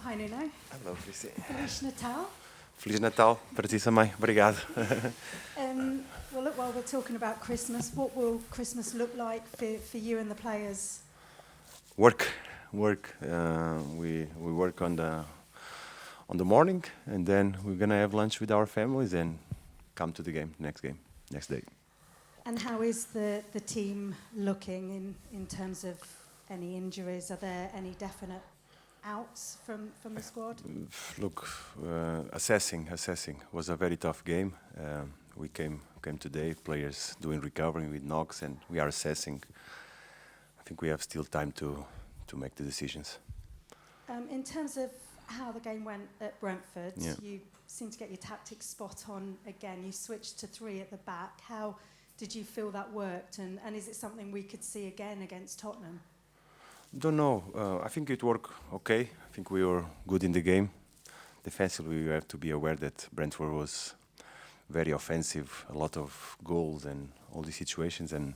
Hi, Nuno. Hello, Chrissy. Feliz Natal. Feliz Natal para ti também. Obrigado. Well, look, while we're talking about Christmas, what will Christmas look like for you and the players? Work. We work on the morning, and then we're gonna have lunch with our families and come to the game, next day. And how is the team looking in terms of any injuries? Are there any definite outs from the squad? Look, assessing was a very tough game. We came today, players doing recovery with knocks, and we are assessing. I think we have still time to make the decisions. In terms of how the game went at Brentford, Yeah. you seem to get your tactics spot on again. You switched to 3 at the back. How did you feel that worked? And is it something we could see again against Tottenham? Don't know. I think it worked okay. I think we were good in the game. Defensively, we have to be aware that Brentford was very offensive, a lot of goals and all these situations, and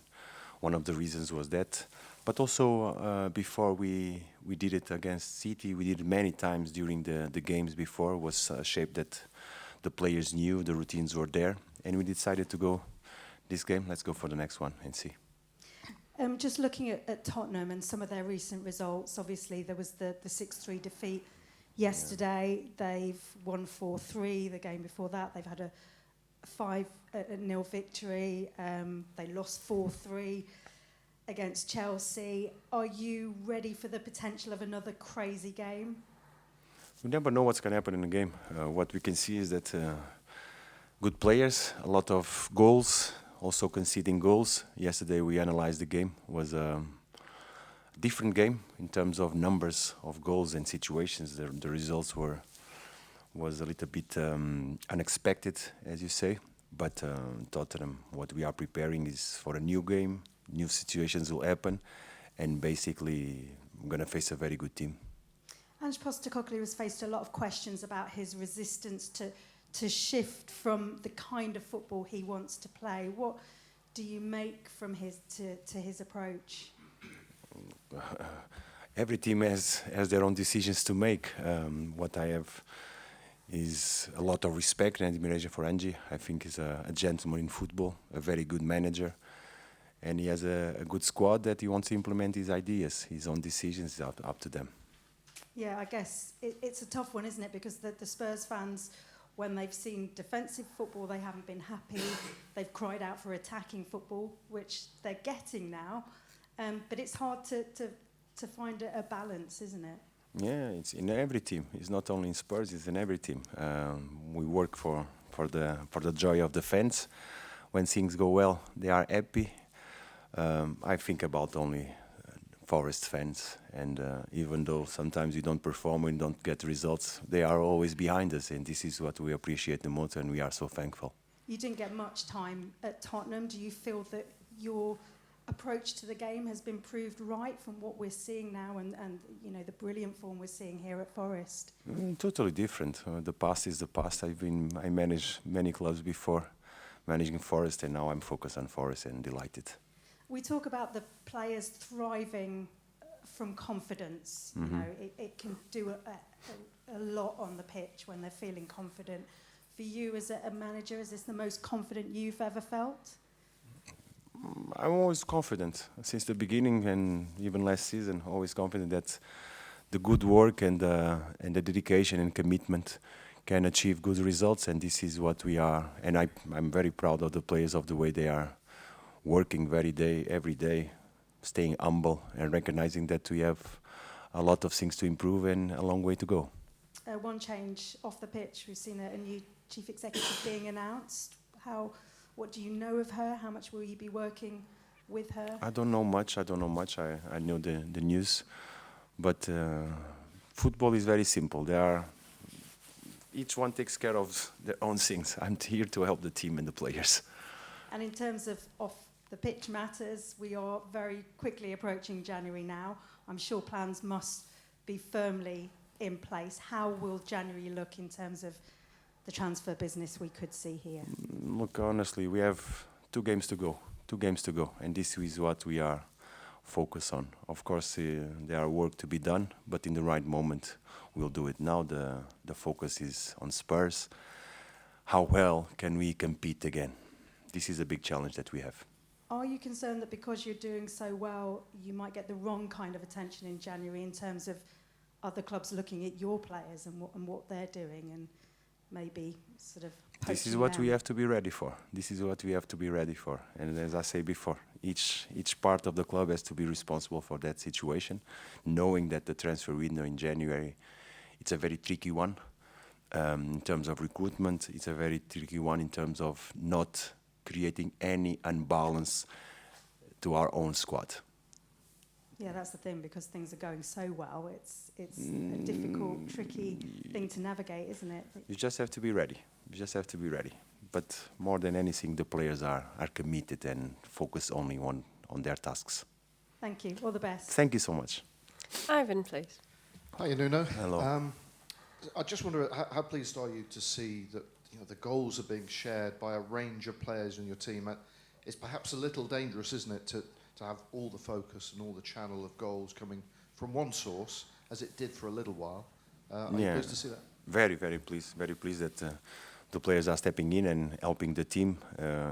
one of the reasons was that. But also, before we did it against City, we did it many times during the games before, was a shape that the players knew, the routines were there, and we decided to go this game, let's go for the next one and see. Just looking at Tottenham and some of their recent results, obviously there was the 6-3 defeat yesterday. Yeah. They've won 4-3. The game before that, they've had a 5-0 victory. They lost 4-3 against Chelsea. Are you ready for the potential of another crazy game? We never know what's going to happen in the game. What we can see is that good players, a lot of goals, also conceding goals. Yesterday we analyzed the game. It was a different game in terms of numbers of goals and situations. The results was a little bit unexpected, as you say. But Tottenham, what we are preparing is for a new game. New situations will happen, and basically we're going to face a very good team. Ange Postecoglou has faced a lot of questions about his resistance to shift from the kind of football he wants to play. What do you make from his approach? Every team has their own decisions to make. What I have is a lot of respect and admiration for Ange. I think he's a gentleman in football, a very good manager, and he has a good squad that he wants to implement his ideas. His own decisions is up to them. Yeah, I guess it's a tough one, isn't it? Because the Spurs fans, when they've seen defensive football, they haven't been happy. They've cried out for attacking football, which they're getting now. But it's hard to find a balance, isn't it? Yeah, it's in every team. It's not only in Spurs; it's in every team. We work for the joy of the fans. When things go well, they are happy. I think about only Forest fans, and even though sometimes we don't perform and don't get results, they are always behind us, and this is what we appreciate the most, and we are so thankful. You didn't get much time at Tottenham. Do you feel that your approach to the game has been proved right from what we're seeing now and you know the brilliant form we're seeing here at Forest? Totally different. The past is the past. I managed many clubs before managing Forest, and now I'm focused on Forest and delighted. We talk about the players thriving from confidence. Mm-hmm. You know, it can do a lot on the pitch when they're feeling confident. For you as a manager, is this the most confident you've ever felt? I'm always confident since the beginning, and even last season, always confident that the good work and the dedication and commitment can achieve good results, and this is what we are. And I'm very proud of the players, of the way they are working every day, staying humble and recognizing that we have a lot of things to improve and a long way to go. One change off the pitch, we've seen a new chief executive being announced. What do you know of her? How much will you be working with her? I don't know much. I know the news, but football is very simple. Each one takes care of their own things. I'm here to help the team and the players. And in terms of off the pitch matters, we are very quickly approaching January now. I'm sure plans must be firmly in place. How will January look in terms of the transfer business we could see here? Look, honestly, we have 2 games to go, and this is what we are focus on. Of course, there are work to be done, but in the right moment, we'll do it. Now the focus is on Spurs. How well can we compete again? This is a big challenge that we have. Are you concerned that because you're doing so well, you might get the wrong kind of attention in January in terms of other clubs looking at your players and what they're doing and maybe sort of This is poaching what them? we have to be ready for. This is what we have to be ready for. And as I say before, each part of the club has to be responsible for that situation, knowing that the transfer window in January, it's a very tricky one. In terms of recruitment, it's a very tricky one in terms of not creating any unbalance to our own squad. Yeah, that's the thing, because things are going so well. It's a difficult, tricky thing to navigate, isn't it? You just have to be ready. You just have to be ready. But more than anything, the players are committed and focused only on their tasks. Thank you. All the best. Thank you so much. Ivan, please. Hi, Nuno. Hello. I just wonder, how pleased are you to see that the goals are being shared by a range of players in your team? It's perhaps a little dangerous, isn't it, to have all the focus and all the channel of goals coming from one source, as it did for a little while. Are you pleased to see that? Very, very pleased. Very pleased that the players are stepping in and helping the team,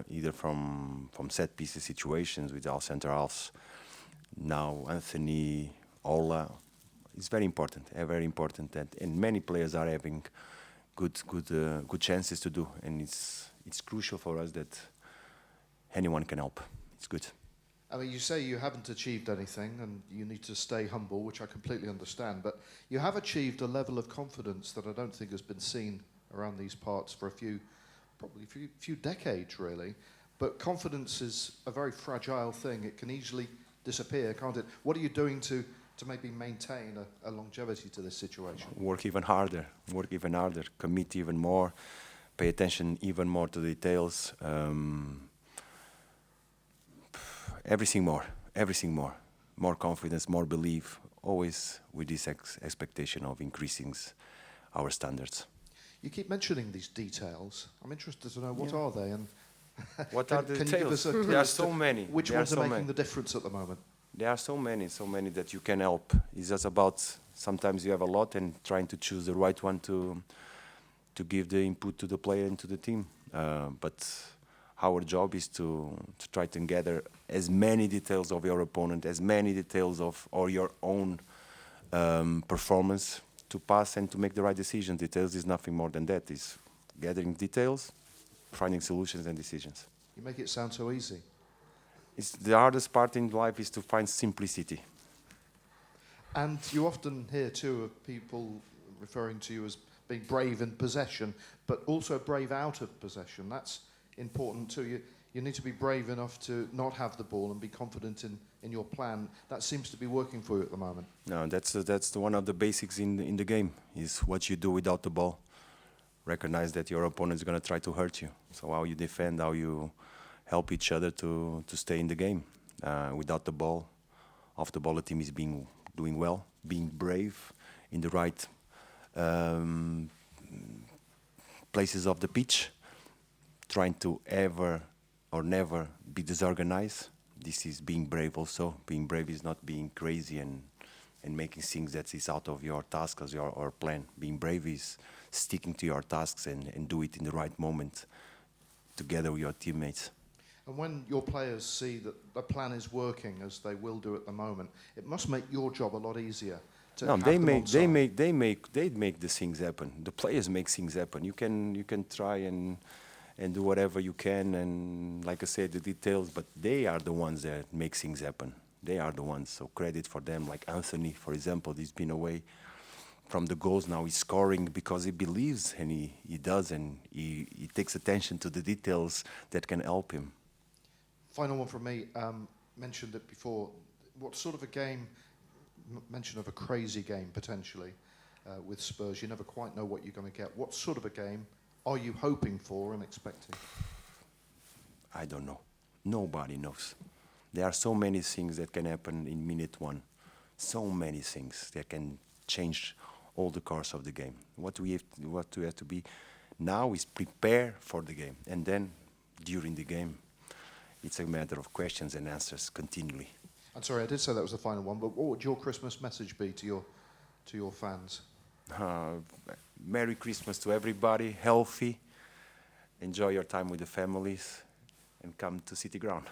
either from set pieces situations with our centre halves. Now Anthony, Ola. It's very important. Very important that, and many players are having good chances to do, and it's crucial for us that anyone can help. It's good. I mean, you say you haven't achieved anything and you need to stay humble, which I completely understand, but you have achieved a level of confidence that I don't think has been seen around these parts for probably a few decades, really. But confidence is a very fragile thing. It can easily disappear, can't it? What are you doing to maybe maintain a longevity to this situation? Work even harder, commit even more, pay attention even more to details. Everything more. More confidence, more belief, always with this expectation of increasing our standards. You keep mentioning these details. I'm interested to know, what are they? And What are the can you give details? us a clue There are as so to many. which There are ones are so making many. the difference at the moment? There are so many that you can help. It's just about, sometimes you have a lot and trying to choose the right one to give the input to the player and to the team. But our job is to try to gather as many details of your opponent, as many details of or your own performance to pass and to make the right decision. Details is nothing more than that. It's gathering details, finding solutions and decisions. You make it sound so easy. It's the hardest part in life is to find simplicity. And you often hear, too, of people referring to you as being brave in possession, but also brave out of possession. That's important, too. You need to be brave enough to not have the ball and be confident in your plan. That seems to be working for you at the moment. No, that's one of the basics in the game, is what you do without the ball. Recognize that your opponent is going to try to hurt you. So how you defend, how you help each other to stay in the game. Without the ball, off the ball, the team is doing well, being brave in the right places of the pitch, trying to ever or never be disorganized. This is being brave also. Being brave is not being crazy and making things that is out of your task or plan. Being brave is sticking to your tasks and do it in the right moment together with your teammates. And when your players see that the plan is working, as they will do at the moment, it must make your job a lot easier to have them on side. They make the things happen. The players make things happen. You can try and do whatever you can, and like I said, the details, but they are the ones that make things happen. They are the ones, so credit for them. Like Anthony, for example, he's been away from the goals, now he's scoring because he believes, and he does, and he takes attention to the details that can help him. Final one from me. Mentioned it before. What sort of a game, mention of a crazy game potentially with Spurs, you never quite know what you're going to get. What sort of a game are you hoping for and expecting? I don't know. Nobody knows. There are so many things that can happen in minute one. So many things that can change all the course of the game. What we have to be now is prepare for the game. And then, during the game, it's a matter of questions and answers continually. I'm sorry, I did say that was the final one, but what would your Christmas message be to your fans? Merry Christmas to everybody, healthy, enjoy your time with the families, and come to City Ground.